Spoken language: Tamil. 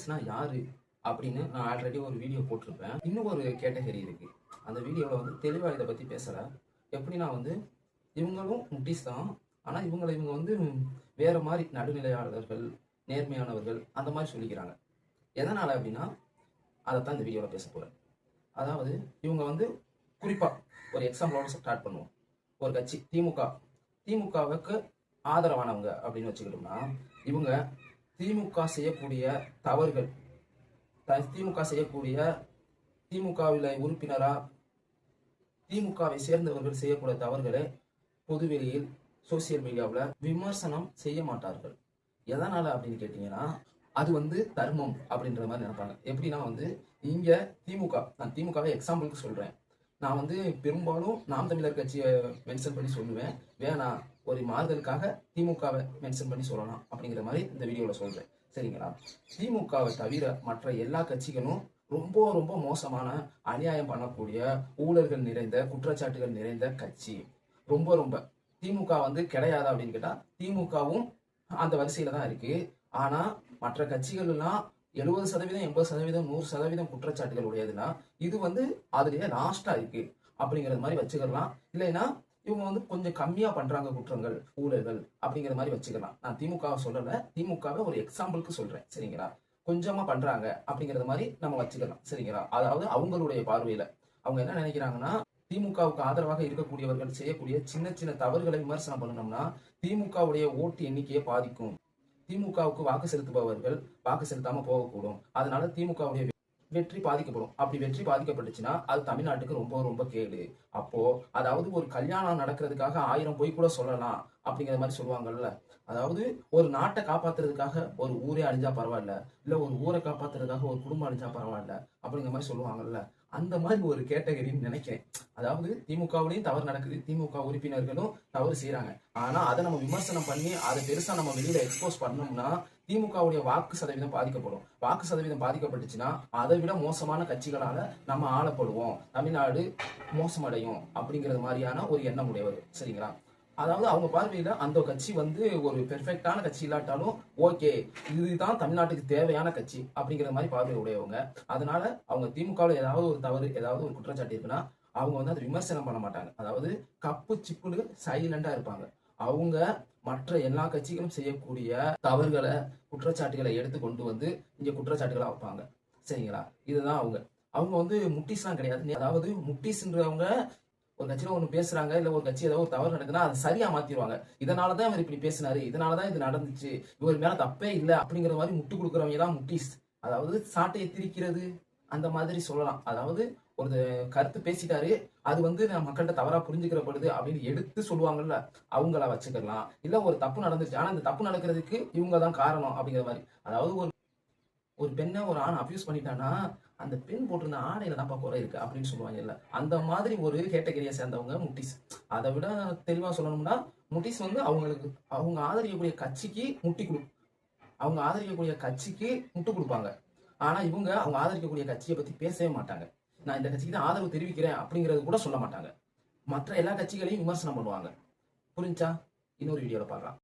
முட்டிஸ்னா யாரு அப்படின்னு நான் ஆல்ரெடி ஒரு வீடியோ போட்டிருப்பேன். இன்னும் ஒரு கேட்டகரி இருக்கு. அந்த வீடியோவில் வந்து தெளிவாக இதை பற்றி பேசலை. எப்படின்னா வந்து இவங்களும் முட்டிஸ் தான். ஆனால் இவங்க வந்து வேற மாதிரி நடுநிலையாளர்கள், நேர்மையானவர்கள் அந்த மாதிரி சொல்லிக்கிறாங்க. எதனால் அப்படின்னா அதைத்தான் இந்த வீடியோவில் பேச போகிறேன். அதாவது இவங்க வந்து குறிப்பாக ஒரு எக்ஸாம்பிளோட ஸ்டார்ட் பண்ணுவோம். ஒரு கட்சி திமுகவுக்கு ஆதரவானவங்க அப்படின்னு வச்சுக்கிட்டோம்னா, இவங்க திமுக செய்யக்கூடிய தவறுகள், திமுக செய்யக்கூடிய திமுகவில் உறுப்பினரா திமுகவை சேர்ந்தவர்கள் செய்யக்கூடிய தவறுகளை பொதுவெளியில் சோசியல் மீடியாவில் விமர்சனம் செய்ய மாட்டார்கள். எதனால அப்படின்னு கேட்டீங்கன்னா, அது வந்து தர்மம் அப்படின்ற மாதிரி நினைப்பாங்க. எப்படின்னா வந்து இங்க நான் திமுகவை எக்ஸாம்பிளுக்கு சொல்றேன். நான் வந்து பெரும்பாலும் நாம் தமிழர் கட்சியை மென்ஷன் பண்ணி சொல்லுவேன். வேணாம், ஒரு மாறுதலுக்காக திமுகவை மென்ஷன் பண்ணி சொல்லலாம் அப்படிங்கிற மாதிரி இந்த வீடியோவில் சொல்றேன். சரிங்களா? திமுகவை தவிர மற்ற எல்லா கட்சிகளும் ரொம்ப ரொம்ப மோசமான, அநியாயம் பண்ணக்கூடிய, ஊழல்கள் நிறைந்த, குற்றச்சாட்டுகள் நிறைந்த கட்சி. ரொம்ப ரொம்ப திமுக வந்து கிடையாது அப்படின்னு கேட்டா திமுகவும் அந்த வரிசையில தான் இருக்கு. ஆனா மற்ற கட்சிகள் எல்லாம் 70%, 80%, 100% குற்றச்சாட்டுகள் உடையதுன்னா இது வந்து அதுலயே லாஸ்டா இருக்கு அப்படிங்கறது மாதிரி வச்சுக்கலாம். இல்லைன்னா இவங்க வந்து கொஞ்சம் கம்மியா பண்றாங்க குற்றங்கள், ஊழல்கள் அப்படிங்கிற மாதிரி வச்சுக்கலாம். நான் திமுகவை சொல்லல, திமுகவை ஒரு எக்ஸாம்பிளுக்கு சொல்றேன். சரிங்களா? கொஞ்சமா பண்றாங்க அப்படிங்கறது மாதிரி நம்ம வச்சுக்கலாம். சரிங்களா? அதாவது அவங்களுடைய பார்வையில அவங்க என்ன நினைக்கிறாங்கன்னா, திமுகவுக்கு ஆதரவாக இருக்கக்கூடியவர்கள் செய்யக்கூடிய சின்ன சின்ன தவறுகளை விமர்சனம் பண்ணணும்னா திமுகவுடைய ஓட்டு எண்ணிக்கையை பாதிக்கும். திமுகவுக்கு வாக்கு செலுத்துபவர்கள் வாக்கு செலுத்தாம போகக்கூடும். அதனால திமுகவுடைய வெற்றி பாதிக்கப்படும். அப்படி வெற்றி பாதிக்கப்பட்டுச்சுன்னா அது தமிழ்நாட்டுக்கு ரொம்ப ரொம்ப கேடு. அப்போ அதாவது ஒரு கல்யாணம் நடக்கிறதுக்காக 1000 பொய் கூட சொல்லலாம் அப்படிங்கிற மாதிரி சொல்லுவாங்கல்ல. அதாவது ஒரு நாட்டை காப்பாத்துறதுக்காக ஒரு ஊரே அழிஞ்சா பரவாயில்ல, இல்ல ஒரு ஊரை காப்பாத்துறதுக்காக ஒரு குடும்பம் அழிஞ்சா பரவாயில்ல அப்படிங்கிற மாதிரி சொல்லுவாங்கல்ல. அந்த மாதிரி ஒரு கேட்டகரின்னு நினைக்கிறேன். அதாவது திமுகவுலையும் தவறு நடக்குது, திமுக உறுப்பினர்களும் தவறு செய்யறாங்க. ஆனா அதை நம்ம விமர்சனம் பண்ணி அதை பெருசா நம்ம வெளியில எக்ஸ்போஸ் பண்ணோம்னா திமுகவுடைய வாக்கு சதவீதம் பாதிக்கப்படும். வாக்கு சதவீதம் பாதிக்கப்பட்டுச்சுன்னா அதை விட மோசமான கட்சிகளால நம்ம ஆளப்படுவோம், தமிழ்நாடு மோசமடையும் அப்படிங்கிறது மாதிரியான ஒரு எண்ணம் உடையவர். சரிங்களா? அதாவது அவங்க பார்வையில அந்த கட்சி வந்து ஒரு பெர்ஃபெக்டான கட்சி இல்லாட்டாலும் ஓகே, இதுதான் தமிழ்நாட்டுக்கு தேவையான கட்சி அப்படிங்கிற மாதிரி பார்வை உடையவங்க. அதனால அவங்க திமுகவில் ஏதாவது ஒரு தவறு, ஏதாவது ஒரு குற்றச்சாட்டு இருக்குன்னா அவங்க வந்து அதை விமர்சனம் பண்ண மாட்டாங்க. அதாவது கப்பு சிப்புன்னு சைலண்டா இருப்பாங்க. அவங்க மற்ற எல்லா கட்சிகளும் செய்யக்கூடிய தவறுகளை, குற்றச்சாட்டுகளை எடுத்து கொண்டு வந்து இங்க குற்றச்சாட்டுகளா வைப்பாங்க. சரிங்களா? இதுதான் அவங்க. அவங்க வந்து முட்டிஸ்லாம் கிடையாது. அதாவது முட்டிஸ்ன்றவங்க ஒரு கட்சியில ஒண்ணு பேசுறாங்க, இல்ல ஒரு கட்சி ஏதாவது ஒரு தவறு நடக்குதுன்னா அதை சரியா மாத்திடுவாங்க. இதனாலதான் இவர் இப்படி பேசினாரு, இதனாலதான் இது நடந்துச்சு, இவர் மேல தப்பே இல்லை அப்படிங்கிற மாதிரி முட்டு கொடுக்குறவங்க தான் முட்டிஸ். அதாவது சாட்டையை திரிக்கிறது அந்த மாதிரி சொல்லலாம். அதாவது ஒரு கருத்து பேசிட்டாரு, அது வந்து மக்கள்கிட்ட தவறா புரிஞ்சுக்கிறப்படுது அப்படின்னு எடுத்து சொல்லுவாங்கல்ல, அவங்கள வச்சுக்கலாம். இல்ல ஒரு தப்பு நடந்துச்சு, ஆனா இந்த தப்பு நடக்கிறதுக்கு இவங்க தான் காரணம் அப்படிங்கிற மாதிரி. அதாவது ஒரு பெண்ணை ஒரு ஆண் அபியூஸ் பண்ணிட்டானா அந்த பெண் போட்டிருந்த ஆடையில தான்ப்பா குறை இருக்கு அப்படின்னு சொல்லுவாங்கல்ல. அந்த மாதிரி ஒரு கேட்டகரியை சேர்ந்தவங்க முட்டிஸ். அதை விட தெளிவா சொல்லணும்னா முட்டிஸ் வந்து அவங்க ஆதரிக்கக்கூடிய கட்சிக்கு அவங்க ஆதரிக்கக்கூடிய கட்சிக்கு முட்டு கொடுப்பாங்க. ஆனா இவங்க அவங்க ஆதரிக்கக்கூடிய கட்சியை பத்தி பேசவே மாட்டாங்க. நான் இந்த கட்சிக்கு தான் ஆதரவு தெரிவிக்கிறேன் அப்படிங்கறது கூட சொல்ல மாட்டாங்க. மற்ற எல்லா கட்சிகளையும் விமர்சனம் பண்ணுவாங்க. புரிஞ்சா? இன்னொரு வீடியோல பார்க்கலாம்.